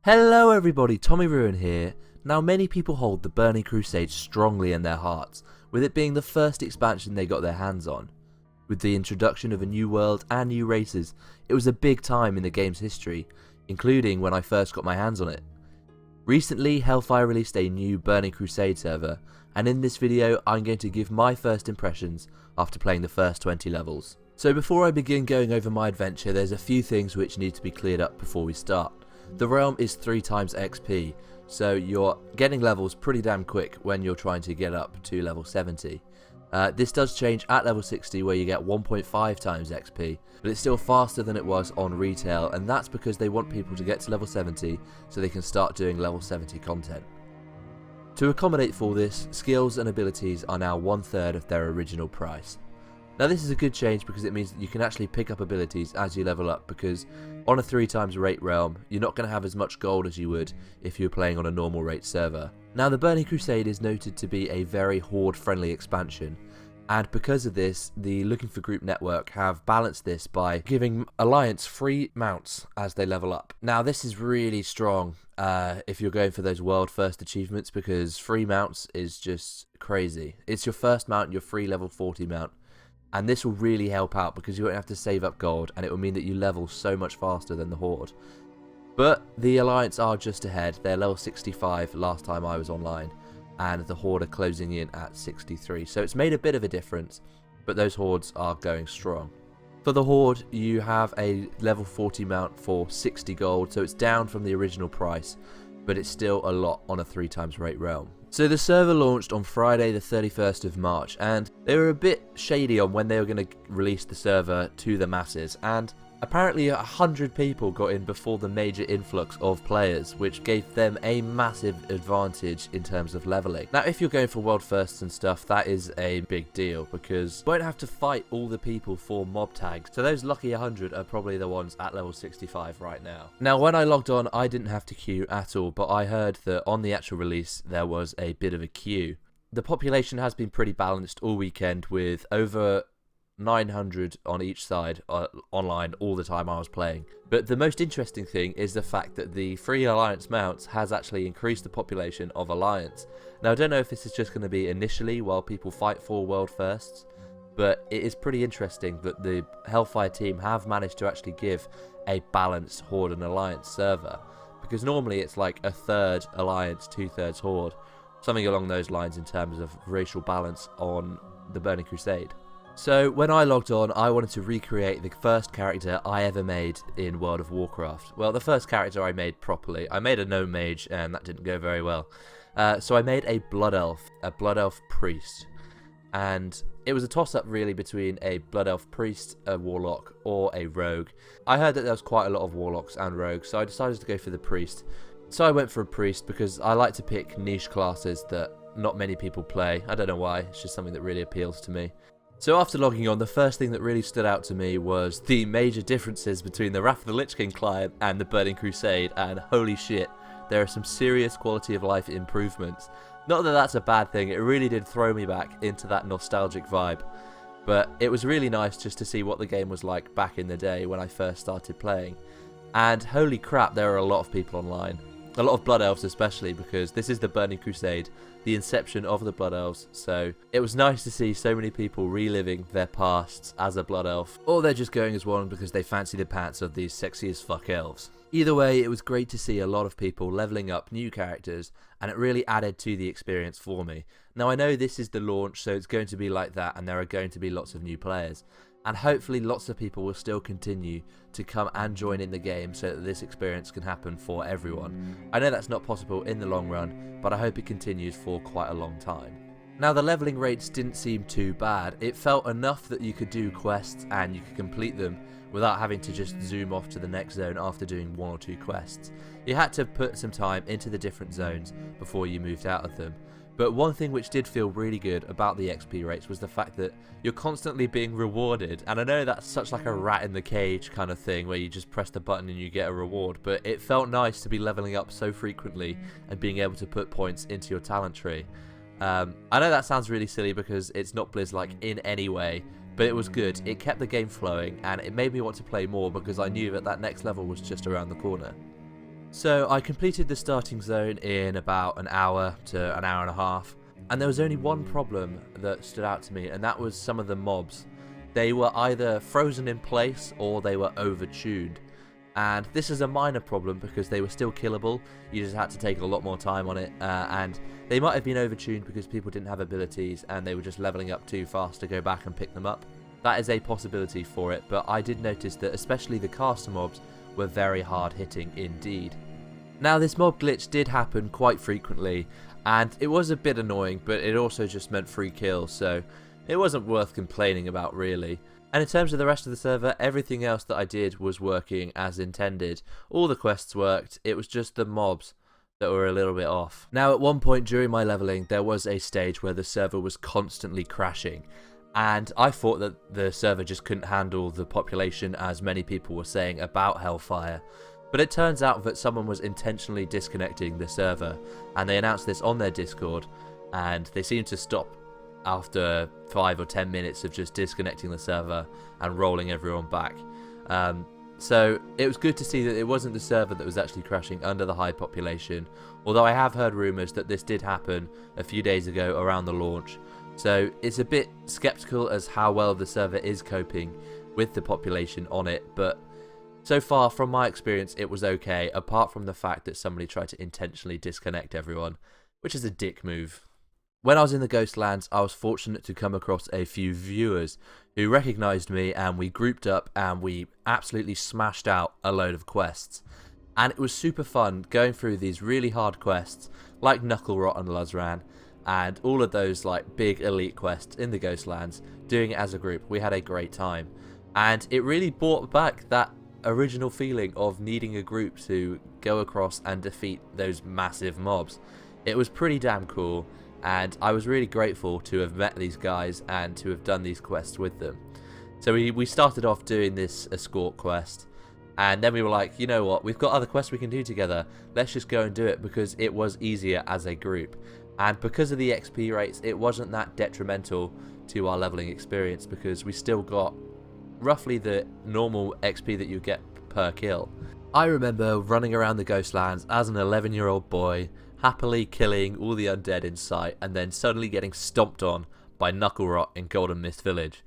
Hello everybody, Tommyruin here. Now many people hold the Burning Crusade strongly in their hearts, with it being the first expansion they got their hands on. With the introduction of a new world and new races, it was a big time in the game's history, including when I first got my hands on it. Recently, Hellfire released a new Burning Crusade server, and in this video I'm going to give my first impressions after playing the first 20 levels. So before I begin going over my adventure, there's a few things which need to be cleared up before we start. The realm is 3 times XP, so you're getting levels pretty damn quick when you're trying to get up to level 70. This does change at level 60 where you get 1.5 times XP, but it's still faster than it was on retail, and that's because they want people to get to level 70 so they can start doing level 70 content. To accommodate for this, skills and abilities are now 1/3 of their original price. Now this is a good change because it means that you can actually pick up abilities as you level up, because on a 3 times rate realm you're not going to have as much gold as you would if you were playing on a normal rate server. Now the Burning Crusade is noted to be a very Horde friendly expansion, and because of this the Looking for Group Network have balanced this by giving Alliance free mounts as they level up. Now this is really strong if you're going for those world first achievements, because free mounts is just crazy. It's your first mount, your free level 40 mount. And this will really help out because you won't have to save up gold, and it will mean that you level so much faster than the Horde. But the Alliance are just ahead. They're level 65 last time I was online, and the Horde are closing in at 63. So it's made a bit of a difference, but those Hordes are going strong. For the Horde, you have a level 40 mount for 60 gold, so it's down from the original price, but it's still a lot on a 3 times rate realm. So the server launched on Friday the 31st of March, and they were a bit shady on when they were going to release the server to the masses, and apparently 100 people got in before the major influx of players, which gave them a massive advantage in terms of leveling. Now if you're going for world firsts and stuff, that is a big deal because you won't have to fight all the people for mob tags, so those lucky 100 are probably the ones at level 65 right now. Now when I logged on I didn't have to queue at all, but I heard that on the actual release there was a bit of a queue. The population has been pretty balanced all weekend, with over 900 on each side online all the time I was playing. But the most interesting thing is the fact that the free Alliance mounts has actually increased the population of Alliance. Now I don't know if this is just going to be initially while people fight for world firsts, but it is pretty interesting that the Hellfire team have managed to actually give a balanced Horde and Alliance server, because normally it's like 1/3 Alliance, 2/3 Horde, something along those lines in terms of racial balance on the Burning Crusade. So when I logged on, I wanted to recreate the first character I ever made in World of Warcraft. Well, the first character I made properly. I made a gnome mage, and that didn't go very well. So I made a blood elf priest. And it was a toss-up really between a blood elf priest, a warlock, or a rogue. I heard that there was quite a lot of warlocks and rogues, so I decided to go for the priest. So I went for a priest because I like to pick niche classes that not many people play. I don't know why, it's just something that really appeals to me. So after logging on, the first thing that really stood out to me was the major differences between the Wrath of the Lich King client and the Burning Crusade, and holy shit, there are some serious quality of life improvements. Not that that's a bad thing, it really did throw me back into that nostalgic vibe, but it was really nice just to see what the game was like back in the day when I first started playing. And holy crap, there are a lot of people online. A lot of Blood Elves especially, because this is the Burning Crusade, the inception of the Blood Elves, so it was nice to see so many people reliving their pasts as a Blood Elf, or they're just going as one because they fancy the pants of these sexy as fuck elves. Either way, it was great to see a lot of people leveling up new characters, and it really added to the experience for me. Now I know this is the launch, so it's going to be like that, and there are going to be lots of new players. And hopefully lots of people will still continue to come and join in the game so that this experience can happen for everyone. I know that's not possible in the long run, but I hope it continues for quite a long time. Now the leveling rates didn't seem too bad. It felt enough that you could do quests and you could complete them without having to just zoom off to the next zone after doing 1 or 2 quests. You had to put some time into the different zones before you moved out of them. But one thing which did feel really good about the XP rates was the fact that you're constantly being rewarded. And I know that's such like a rat in the cage kind of thing where you just press the button and you get a reward, but it felt nice to be leveling up so frequently and being able to put points into your talent tree. I know that sounds really silly because it's not Blizz-like in any way, but it was good. It kept the game flowing and it made me want to play more because I knew that that next level was just around the corner. So I completed the starting zone in about an hour to an hour and a half, and there was only one problem that stood out to me, and that was some of the mobs. They were either frozen in place or they were overtuned. And this is a minor problem because they were still killable, you just had to take a lot more time on it, and they might have been overtuned because people didn't have abilities and they were just leveling up too fast to go back and pick them up. That is a possibility for it, but I did notice that especially the caster mobs were very hard hitting indeed. Now this mob glitch did happen quite frequently, and it was a bit annoying, but it also just meant free kills, so it wasn't worth complaining about really. And in terms of the rest of the server, everything else that I did was working as intended. All the quests worked, it was just the mobs that were a little bit off. Now at one point during my leveling, there was a stage where the server was constantly crashing, and I thought that the server just couldn't handle the population, as many people were saying about Hellfire. But it turns out that someone was intentionally disconnecting the server, and they announced this on their Discord, and they seemed to stop after 5 or 10 minutes of just disconnecting the server and rolling everyone back. So it was good to see that it wasn't the server that was actually crashing under the high population, although I have heard rumours that this did happen a few days ago around the launch. So it's a bit skeptical as how well the server is coping with the population on it, but so far from my experience it was okay, apart from the fact that somebody tried to intentionally disconnect everyone, which is a dick move. When I was in the Ghostlands, I was fortunate to come across a few viewers who recognised me, and we grouped up and we absolutely smashed out a load of quests. And it was super fun going through these really hard quests like Knuckle Rot and Luzran, and all of those like big elite quests in the Ghostlands, doing it as a group. We had a great time, and it really brought back that original feeling of needing a group to go across and defeat those massive mobs. It was pretty damn cool, and I was really grateful to have met these guys and to have done these quests with them. So we started off doing this escort quest, and then we were like, you know what, we've got other quests we can do together, let's just go and do it, because it was easier as a group. And because of the XP rates, it wasn't that detrimental to our leveling experience, because we still got roughly the normal XP that you get per kill. I remember running around the Ghostlands as an 11-year-old boy, happily killing all the undead in sight, and then suddenly getting stomped on by Knuckle Rot in Golden Mist Village.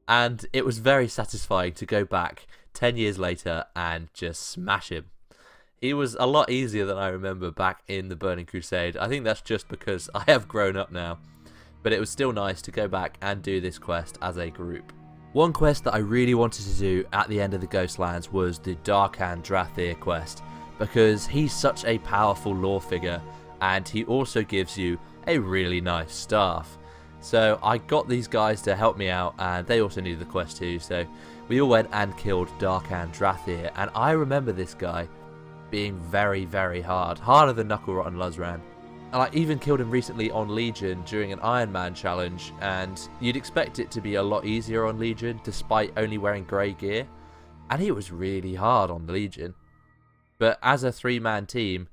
And it was very satisfying to go back 10 years later and just smash him. He was a lot easier than I remember back in the Burning Crusade. I think that's just because I have grown up now. But it was still nice to go back and do this quest as a group. One quest that I really wanted to do at the end of the Ghostlands was the Darkan Drathir quest, because he's such a powerful lore figure, and he also gives you a really nice staff. So I got these guys to help me out, and they also needed the quest too, so we all went and killed Darkan Drathir, and I remember this guy being very, very hard, harder than Knuckle Rot and Luzran. And I even killed him recently on Legion during an Iron Man challenge, and you'd expect it to be a lot easier on Legion despite only wearing grey gear, and he was really hard on Legion. But as a 3-man team,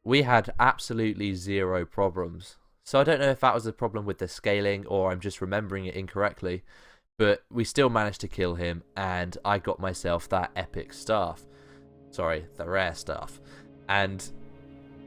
we had absolutely zero problems. So I don't know if that was a problem with the scaling or I'm just remembering it incorrectly, but we still managed to kill him, and I got myself that epic staff. Sorry, the rare staff. And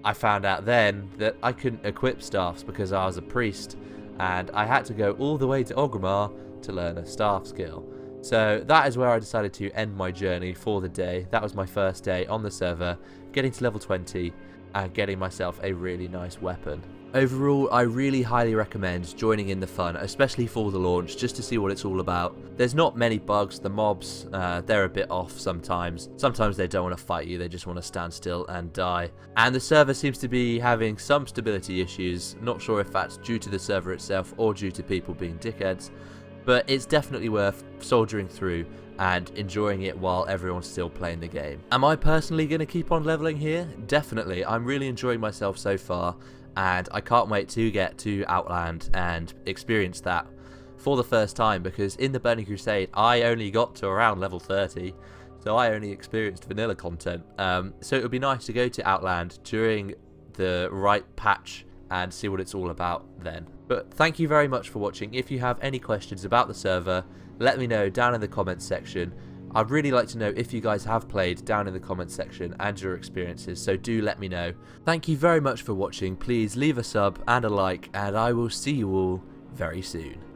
I found out then that I couldn't equip staffs because I was a priest, and I had to go all the way to Orgrimmar to learn a staff skill. So that is where I decided to end my journey for the day. That was my first day on the server, getting to level 20 and getting myself a really nice weapon. Overall, I really highly recommend joining in the fun, especially for the launch, just to see what it's all about. There's not many bugs. The mobs, they're a bit off sometimes. Sometimes they don't want to fight you, they just want to stand still and die. And the server seems to be having some stability issues. Not sure if that's due to the server itself or due to people being dickheads, but it's definitely worth soldiering through and enjoying it while everyone's still playing the game. Am I personally going to keep on leveling here? Definitely. I'm really enjoying myself so far, and I can't wait to get to Outland and experience that for the first time, because in the Burning Crusade I only got to around level 30, so I only experienced vanilla content. So it would be nice to go to Outland during the right patch and see what it's all about then. But thank you very much for watching. If you have any questions about the server, let me know down in the comments section. I'd really like to know if you guys have played down in the comments section and your experiences, so do let me know. Thank you very much for watching. Please leave a sub and a like, and I will see you all very soon.